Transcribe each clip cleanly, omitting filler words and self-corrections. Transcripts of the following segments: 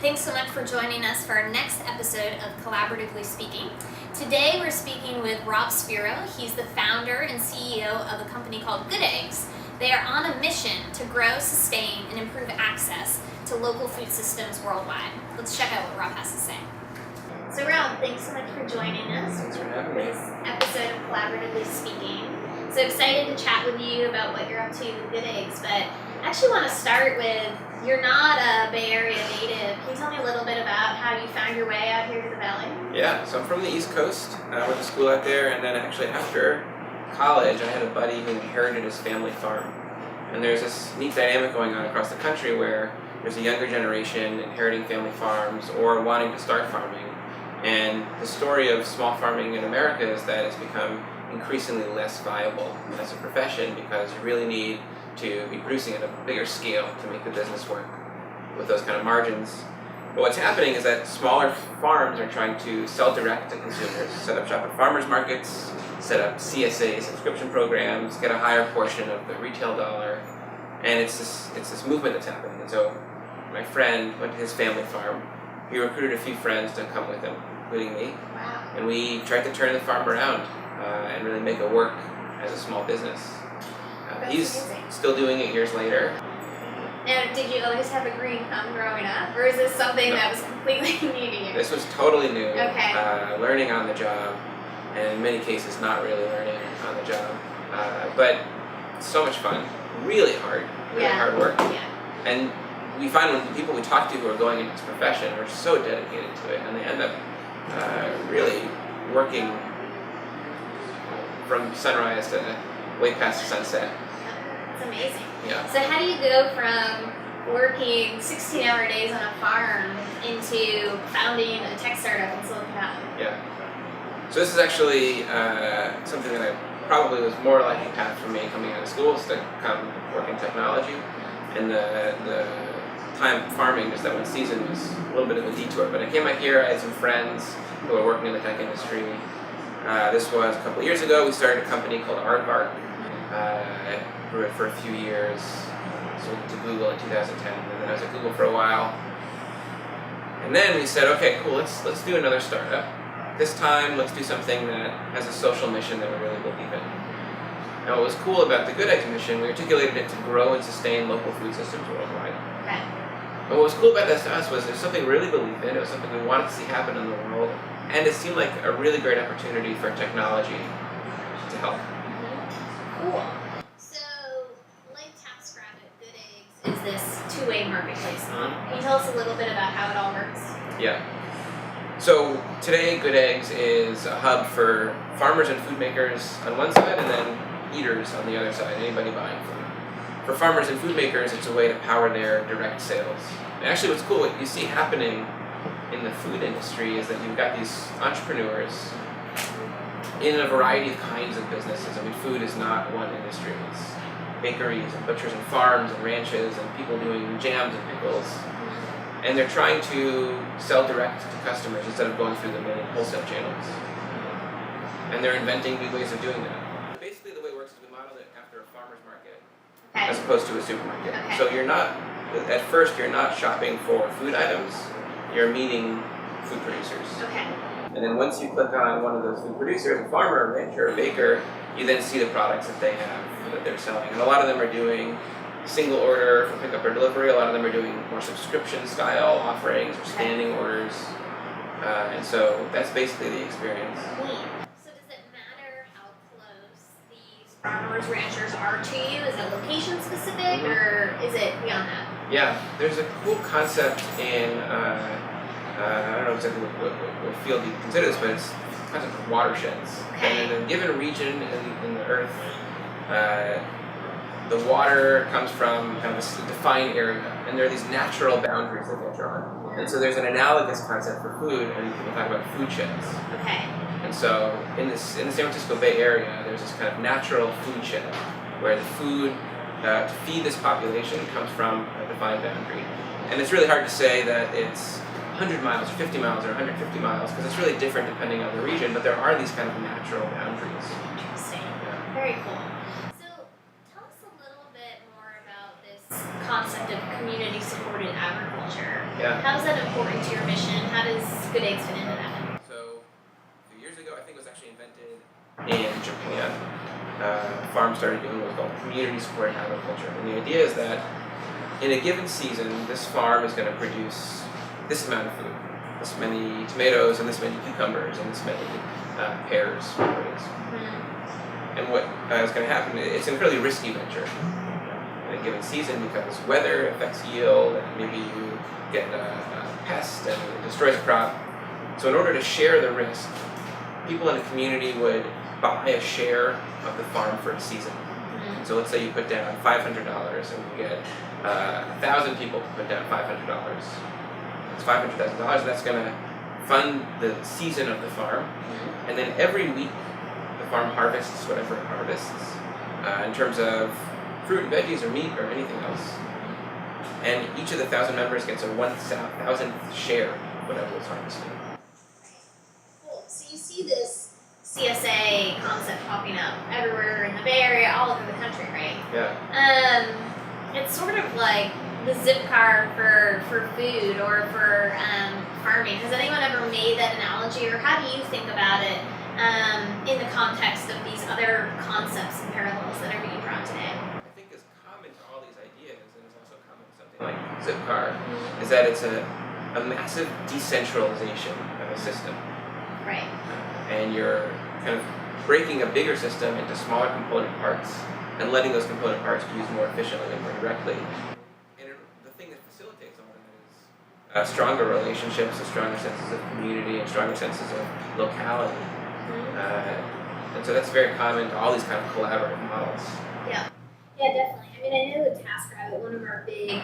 Thanks so much for joining us for our next episode of Collaboratively Speaking. Today we're speaking with Rob Spiro. He's the founder and CEO of a company called Good Eggs. They are on a mission to grow, sustain, and improve access to local food systems worldwide. Let's check out what Rob has to say. So Rob, thanks so much for joining us. Thanks for having me. This episode of Collaboratively Speaking. So excited to chat with you about what you're up to with Good Eggs, but I actually want to start with, you're not a Bay Area native. Can you tell me a little bit about how you found your way out here to the Valley? Yeah, so I'm from the East Coast. I went to school out there, and then actually after college, I had a buddy who inherited his family farm. And there's this neat dynamic going on across the country where there's a younger generation inheriting family farms or wanting to start farming. And the story of small farming in America is that it's become increasingly less viable as a profession because you really need to be producing at a bigger scale to make the business work with those kind of margins. But what's happening is that smaller farms are trying to sell direct to consumers, set up shop at farmers markets, set up CSA subscription programs, get a higher portion of the retail dollar, and it's this movement that's happening. And so my friend went to his family farm. He recruited a few friends to come with him, including me. Wow. And we tried to turn the farm around and really make it work as a small business. He's amazing. still doing it years later. Now, did you always have a green thumb growing up, or is this something that was completely new to you? This was totally new. Okay. Learning on the job, and in many cases not really learning on the job. But so much fun, really hard hard work. Yeah. And we find when the people we talk to who are going into this profession are so dedicated to it, and they end up really working from sunrise to way past sunset. It's amazing. Yeah. So how do you go from working 16-hour days on a farm into founding a tech startup in Silicon Valley? Yeah. So this is actually something that I probably was more likely path for me coming out of school is to come work in technology. And the time farming, just that one season, was a little bit of a detour. But I came out here, I had some friends who were working in the tech industry. This was a couple of years ago. We started a company called Aardvark. Grew it for a few years, sold it to Google in 2010, and then I was at Google for a while. And then we said, okay, cool, let's do another startup. This time, let's do something that has a social mission that we really believe in. Now, what was cool about the Good Eggs mission, we articulated it to grow and sustain local food systems worldwide. Okay. But what was cool about this to us was there's something we really believed in, it was something we wanted to see happen in the world, and it seemed like a really great opportunity for technology to help. Cool. So, like TaskRabbit, Good Eggs is this two-way marketplace model. Can you tell us a little bit about how it all works? Yeah. So today, Good Eggs is a hub for farmers and food makers on one side, and then eaters on the other side, anybody buying food. For farmers and food makers, it's a way to power their direct sales. And actually what's cool, what you see happening in the food industry is that you've got these entrepreneurs in a variety of kinds of businesses. I mean, food is not one industry. It's bakeries and butchers and farms and ranches and people doing jams and pickles. And they're trying to sell direct to customers instead of going through the main wholesale channels. And they're inventing new ways of doing that. Basically, the way it works is we model it after a farmer's market as opposed to a supermarket. Okay. So at first, you're not shopping for food items, you're meeting food producers. Okay. And then once you click on one of those food producers, a farmer, a rancher, a baker, you then see the products that they have that they're selling. And a lot of them are doing single order for pickup or delivery. A lot of them are doing more subscription style offerings or standing orders. And so that's basically the experience. So does it matter how close these farmers, ranchers are to you? Is it location specific or is it beyond that? Yeah, there's a cool concept in, I don't know exactly what field you consider this, but it's a concept of watersheds. Okay. And in a given region in the earth, the water comes from kind of this defined area, and there are these natural boundaries that get drawn. And so there's an analogous concept for food, and people talk about food sheds. Okay. And so in the San Francisco Bay Area, there's this kind of natural food shed where the food to feed this population comes from a defined boundary. And it's really hard to say that it's 100 miles or 50 miles or 150 miles because it's really different depending on the region, but there are these kind of natural boundaries. Interesting. Yeah. Very cool. So tell us a little bit more about this concept of community-supported agriculture. Yeah. How is that important to your mission? How does Good Eggs fit into that? So, a few years ago, I think it was actually invented in Japan. Farms started doing what's called community-supported agriculture. And the idea is that in a given season, this farm is going to produce this amount of food, this many tomatoes, and this many cucumbers, and this many pears, whatever it is. And what is going to happen, it's an incredibly risky venture in a given season because weather affects yield, and maybe you get a pest and it destroys a crop. So in order to share the risk, people in a community would buy a share of the farm for a season. So let's say you put down $500 and you get 1,000 people to put down $500. It's $500,000, and that's going to fund the season of the farm. And then every week, the farm harvests whatever it harvests in terms of fruit and veggies or meat or anything else. And each of the 1,000 members gets a 1,000th share of whatever was harvested. Cool. So you see this CSA concept popping up everywhere in the Bay Area, all over the country, right? Yeah. It's sort of like the zip card for food or for farming. Has anyone ever made that analogy, or how do you think about it in the context of these other concepts and parallels that are being drawn today? I think is common to all these ideas, and it's also common to something like Zipcar, is that it's a massive decentralization of a system. Right. And you're kind of breaking a bigger system into smaller component parts and letting those component parts be used more efficiently and more directly. And the thing that facilitates all of that is stronger relationships, stronger senses of community, and stronger senses of locality. And so that's very common to all these kind of collaborative models. Yeah. Yeah, definitely. I mean, I know with TaskRabbit, one of our big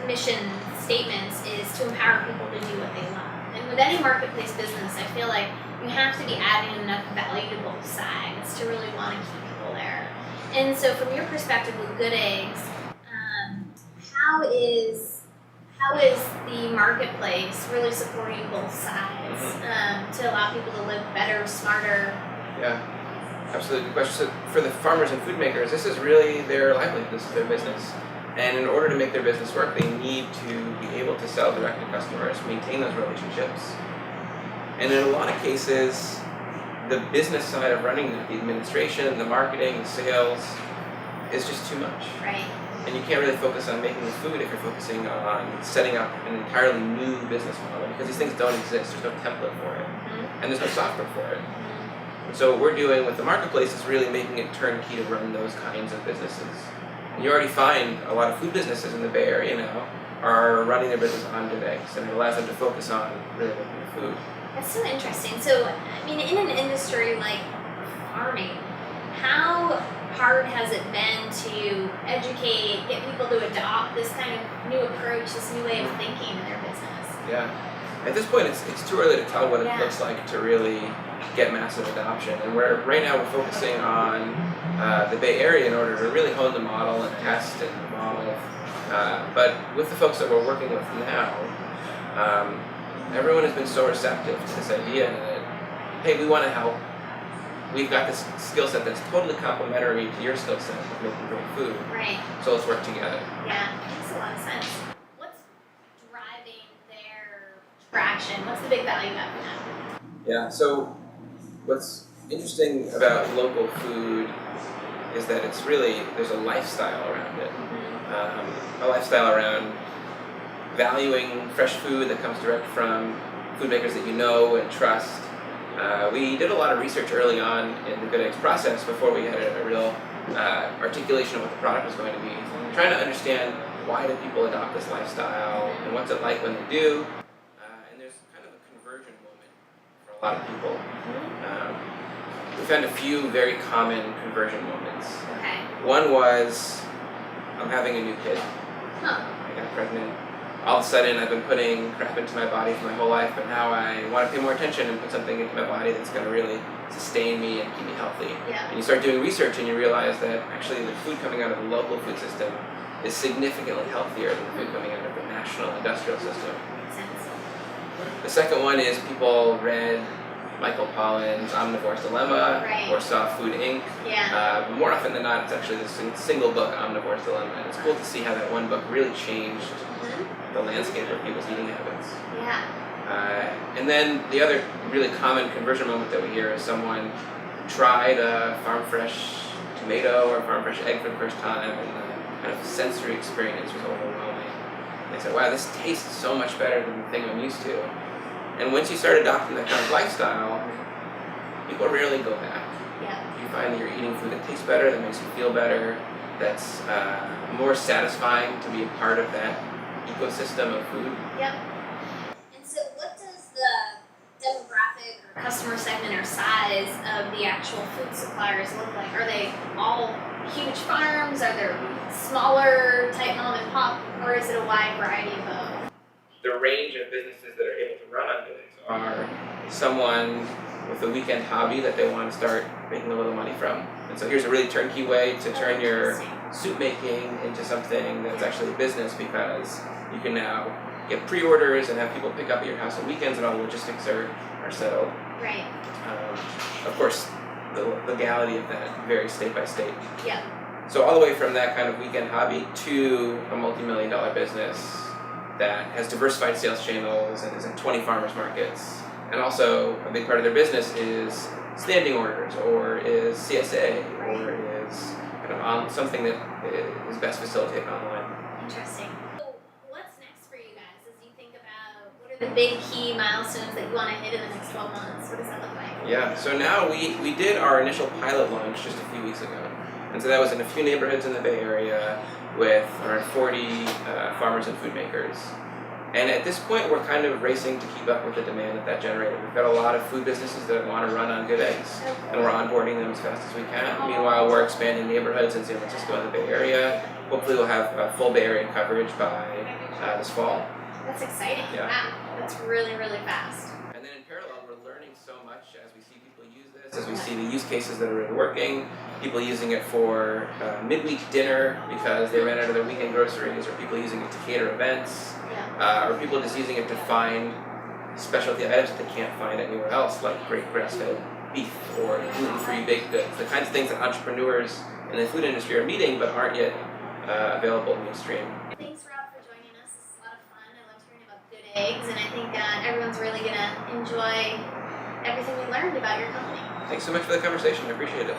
mission statements is to empower people to do what they love. And with any marketplace business, I feel like you have to be adding enough value to both sides to really want to keep people there. And so from your perspective with Good Eggs, how is the marketplace really supporting both sides to allow people to live better, smarter? Yeah, absolutely. Good question. So for the farmers and food makers, this is really their livelihood, this is their business. And in order to make their business work, they need to be able to sell direct to customers, maintain those relationships. And in a lot of cases, the business side of running that, the administration, the marketing, the sales, is just too much. Right. And you can't really focus on making the food if you're focusing on setting up an entirely new business model, because these things don't exist. There's no template for it, and there's no software for it. And so what we're doing with the marketplace is really making it turnkey to run those kinds of businesses. And you already find a lot of food businesses in the Bay Area now are running their business on Good Eggs, and it allows them to focus on really making the food. That's so interesting. So, I mean, in an industry like farming, how hard has it been to educate, get people to adopt this kind of new approach, this new way of thinking in their business? Yeah. At this point, it's too early to tell what it looks like to really get massive adoption. And right now we're focusing on the Bay Area in order to really hone the model and test and evolve. But with the folks that we're working with now, everyone has been so receptive to this idea that, hey, we want to help. We've got this skill set that's totally complementary to your skill set of making great food. Right. So let's work together. Yeah, makes a lot of sense. What's driving their traction? What's the big value add for them? Yeah, so what's interesting about local food is that it's really, there's a lifestyle around it. A lifestyle around valuing fresh food that comes direct from food makers that you know and trust. We did a lot of research early on in the Good Eggs process before we had a real articulation of what the product was going to be. Trying to understand why do people adopt this lifestyle and what's it like when they do. And there's kind of a conversion moment for a lot of people. We found a few very common conversion moments. Okay. One was, I'm having a new kid. Huh. I got pregnant. All of a sudden, I've been putting crap into my body for my whole life, but now I want to pay more attention and put something into my body that's going to really sustain me and keep me healthy. Yeah. And you start doing research and you realize that actually the food coming out of the local food system is significantly healthier than the food coming out of the national industrial system. Makes sense. The second one is people read Michael Pollan's Omnivore's Dilemma or saw Food Inc. Yeah. But more often than not, it's actually this single book, Omnivore's Dilemma. And it's cool to see how that one book really changed the landscape of people's eating habits. Yeah. And then the other really common conversion moment that we hear is someone tried a farm fresh tomato or farm fresh egg for the first time, and the kind of sensory experience was overwhelming. And they said, wow, this tastes so much better than the thing I'm used to. And once you start adopting that kind of lifestyle, people rarely go back. Yeah. You find that you're eating food that tastes better, that makes you feel better, that's more satisfying to be a part of that ecosystem of food. Yep. And so what does the demographic or customer segment or size of the actual food suppliers look like? Are they all huge farms? Are there smaller type mom and pop? Or is it a wide variety of both? The range of businesses that are able to run on Good Eggs are someone with a weekend hobby that they want to start making a little money from. And so here's a really turnkey way to turn your soup making into something that's actually a business, because you can now get pre-orders and have people pick up at your house on weekends, and all the logistics are settled. Right. Of course, the legality of that varies state by state. Yeah. So all the way from that kind of weekend hobby to a multi-million-dollar business that has diversified sales channels and is in 20 farmers markets. And also a big part of their business is standing orders, or is CSA, or is kind of something that is best facilitated online. Interesting. So what's next for you guys as you think about what are the big key milestones that you want to hit in the next 12 months? What does that look like? Yeah, so now we did our initial pilot launch just a few weeks ago. And so that was in a few neighborhoods in the Bay Area with around 40 farmers and food makers. And at this point, we're kind of racing to keep up with the demand that generated. We've got a lot of food businesses that want to run on Good Eggs, and we're onboarding them as fast as we can. Meanwhile, we're expanding neighborhoods in San Francisco and the Bay Area. Hopefully, we'll have full Bay Area coverage by this fall. That's exciting. Yeah. Wow, that's really, really fast. And then in parallel, we're learning so much as we see people use this, as we see the use cases that are really working, people using it for midweek dinner because they ran out of their weekend groceries, or people using it to cater events. Or people just using it to find specialty items that they can't find anywhere else, like great grass-fed beef or gluten-free baked goods, the kinds of things that entrepreneurs in the food industry are needing but aren't yet available mainstream. Thanks, Rob, for joining us. This is a lot of fun. I loved hearing about Good Eggs, and I think everyone's really going to enjoy everything we learned about your company. Thanks so much for the conversation. I appreciate it.